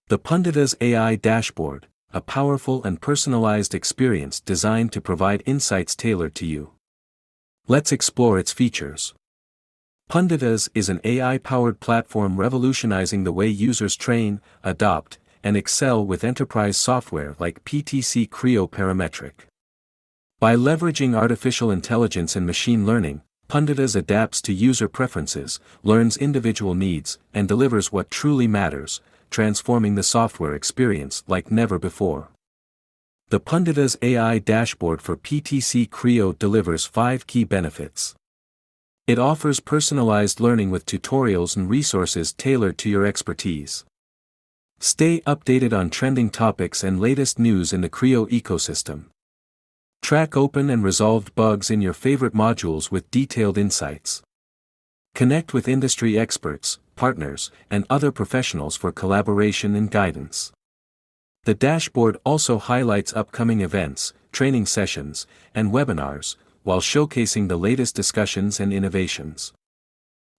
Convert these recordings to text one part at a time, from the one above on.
The Punditas AI Dashboard, a powerful and personalized experience designed to provide insights tailored to you. Let's explore its features. Punditas is an AI-powered platform revolutionizing the way users train, adopt, and excel with enterprise software like PTC Creo Parametric. By leveraging artificial intelligence and machine learning, Punditas adapts to user preferences, learns individual needs, and delivers what truly matters, transforming the software experience like never before. The Punditas AI Dashboard for PTC Creo delivers 5 key benefits. It offers personalized learning with tutorials and resources tailored to your expertise. Stay updated on trending topics and latest news in the Creo ecosystem. Track open and resolved bugs in your favorite modules with detailed insights. Connect with industry experts, partners, and other professionals for collaboration and guidance. The dashboard also highlights upcoming events, training sessions, and webinars, while showcasing the latest discussions and innovations.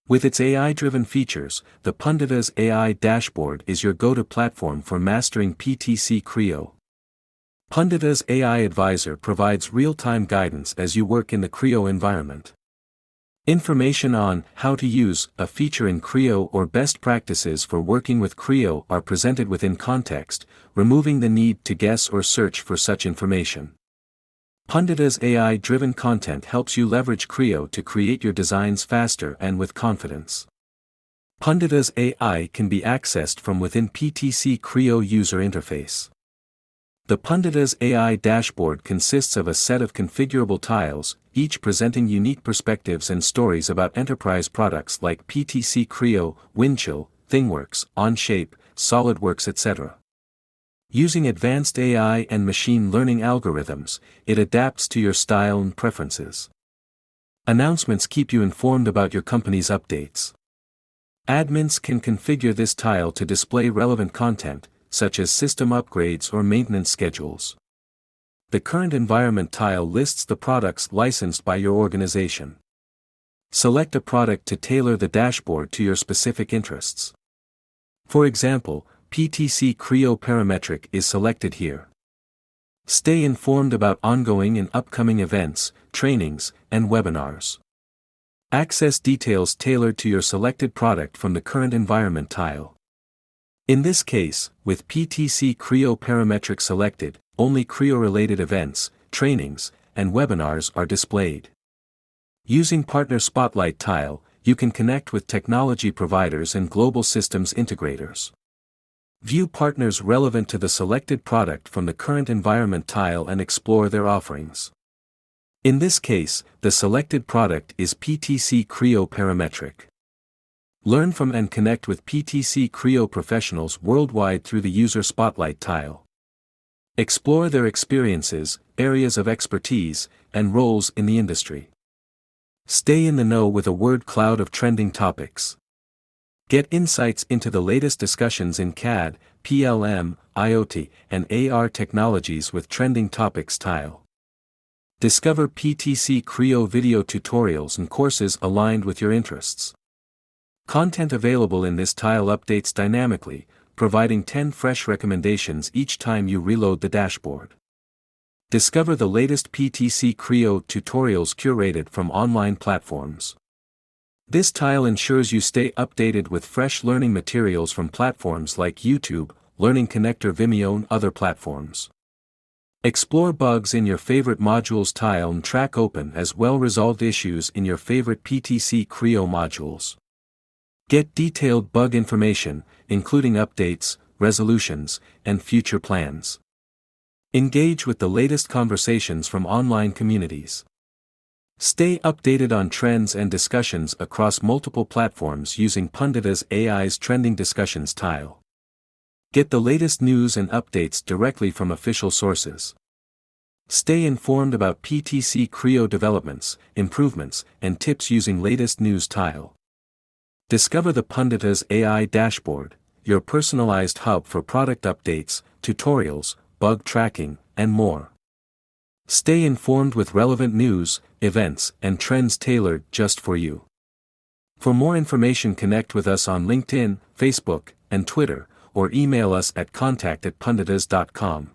With its AI-driven features, the Punditas AI Dashboard is your go-to platform for mastering PTC Creo. Punditas AI Advisor provides real-time guidance as you work in the Creo environment. Information on how to use a feature in Creo or best practices for working with Creo are presented within context, removing the need to guess or search for such information. Punditas AI-driven content helps you leverage Creo to create your designs faster and with confidence. Punditas AI can be accessed from within PTC Creo user interface. The Punditas AI Dashboard consists of a set of configurable tiles, each presenting unique perspectives and stories about enterprise products like PTC Creo, Windchill, ThingWorx, Onshape, SolidWorks, etc. Using advanced AI and machine learning algorithms, it adapts to your style and preferences. Announcements keep you informed about your company's updates. Admins can configure this tile to display relevant content, such as system upgrades or maintenance schedules. The current environment tile lists the products licensed by your organization. Select a product to tailor the dashboard to your specific interests. For example, PTC Creo Parametric is selected here. Stay informed about ongoing and upcoming events, trainings, and webinars. Access details tailored to your selected product from the current environment tile. In this case, with PTC Creo Parametric selected, only Creo-related events, trainings, and webinars are displayed. Using Partner Spotlight tile, you can connect with technology providers and global systems integrators. View partners relevant to the selected product from the current environment tile and explore their offerings. In this case, the selected product is PTC Creo Parametric. Learn from and connect with PTC Creo professionals worldwide through the User Spotlight tile. Explore their experiences, areas of expertise, and roles in the industry. Stay in the know with a word cloud of trending topics. Get insights into the latest discussions in CAD, PLM, IoT, and AR technologies with Trending Topics tile. Discover PTC Creo video tutorials and courses aligned with your interests. Content available in this tile updates dynamically, providing 10 fresh recommendations each time you reload the dashboard. Discover the latest PTC Creo tutorials curated from online platforms. This tile ensures you stay updated with fresh learning materials from platforms like YouTube, Learning Connector, Vimeo, and other platforms. Explore bugs in your favorite modules tile and track open as well-resolved issues in your favorite PTC Creo modules. Get detailed bug information, including updates, resolutions, and future plans. Engage with the latest conversations from online communities. Stay updated on trends and discussions across multiple platforms using Punditas AI's Trending Discussions tile. Get the latest news and updates directly from official sources. Stay informed about PTC Creo developments, improvements, and tips using latest news tile. Discover the Punditas AI Dashboard, your personalized hub for product updates, tutorials, bug tracking, and more. Stay informed with relevant news, events, and trends tailored just for you. For more information, connect with us on LinkedIn, Facebook, and Twitter, or email us at contact@punditas.com.